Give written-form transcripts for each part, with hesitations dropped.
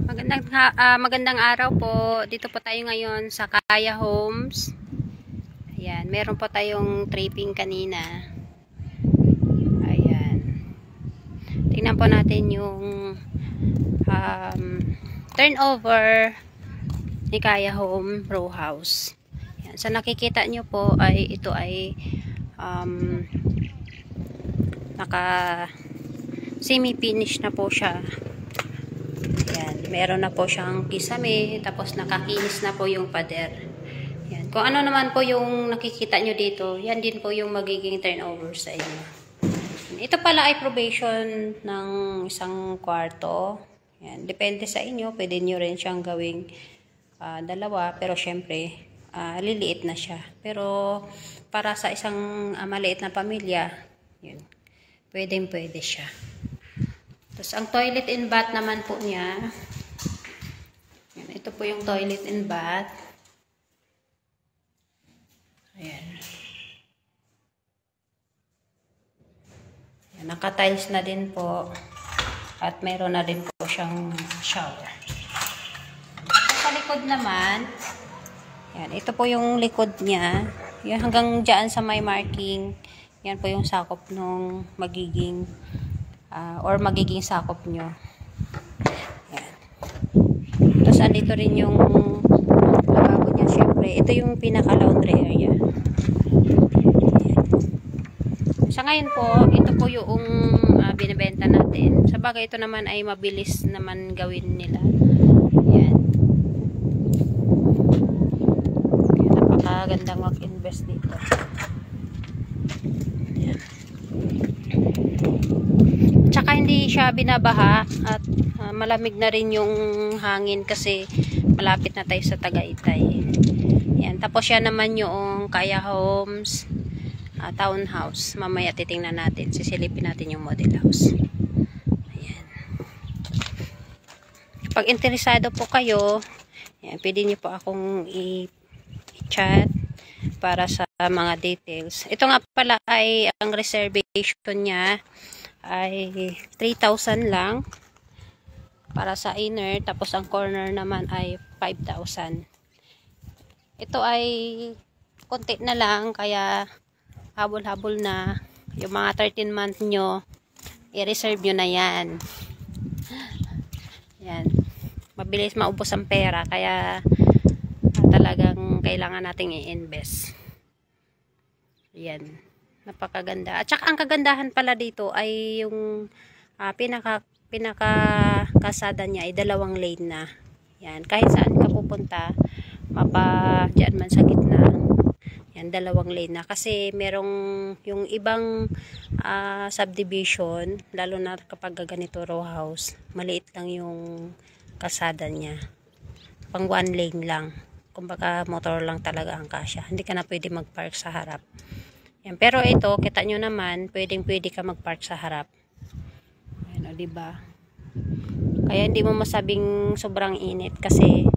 Magandang araw po. Dito po tayo ngayon sa Kaya Homes. Ayan, meron po tayong tripping kanina. Ayan. Tingnan po natin yung turnover ni Kaya Home Row House. Ayan. Sa nakikita nyo po ay ito ay naka semi-finish na po siya. Ayan, meron na po siyang kisame, tapos nakakinis na po yung pader. Ayan. Kung ano naman po yung nakikita nyo dito, yan din po yung magiging turnover sa inyo. Ito pala ay probation ng isang kwarto. Ayan. Depende sa inyo, pwede nyo rin siyang gawing dalawa, pero syempre, liliit na siya. Pero para sa isang maliit na pamilya, yun, pwede siya. Tapos, ang toilet and bath naman po niya. Yan, ito po yung toilet and bath. Ayan. Yan, naka-tiles na din po. At meron na din po siyang shower. At sa likod naman, yan, ito po yung likod niya. Yan, hanggang dyan sa may marking. Yan po yung sakop nung magiging sakop nyo. Ayan. Tapos andito rin yung lavabo niya. Syempre, ito yung pinaka-laundry area. Ayan. Sa ngayon po, ito po yung binibenta natin. Sa bagay, ito naman ay mabilis naman gawin nila. Ayan. Napakagandang mag-invest dito. Ayan. Tsaka hindi siya binabaha at malamig na rin yung hangin kasi malapit na tayo sa Tagaytay. Yan. Tapos yan naman yung Kaya Homes townhouse. Mamaya titingnan natin. Sisilipin natin yung model house. Ayan. Pag interesado po kayo, yan, pwede niyo po akong i-chat para sa mga details. Ito nga pala ay ang reservation niya ay 3,000 lang para sa inner, tapos ang corner naman ay 5,000. Ito ay konti na lang, kaya habol-habol na. Yung mga 13 month nyo, i-reserve nyo na yan. Yan. Mabilis maubos ang pera, kaya talagang kailangan nating i-invest. Yan. Napakaganda. At saka ang kagandahan pala dito ay yung pinaka-kasada niya ay 2 lane na. Yan. Kahit saan ka pupunta, diyan man sa gitna. Yan, 2 lane na. Kasi merong yung ibang subdivision, lalo na kapag ganito row house, maliit lang yung kasada niya. Pang 1 lane lang. Kumbaga motor lang talaga ang kasya. Hindi ka na pwede mag-park sa harap. Yan. Pero ito, kita nyo naman, pwede ka mag-park sa harap. Ayan o, diba? Kaya hindi mo masabing sobrang init kasi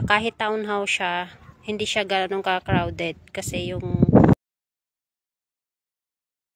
kahit townhouse siya, hindi siya ganun ka-crowded kasi yung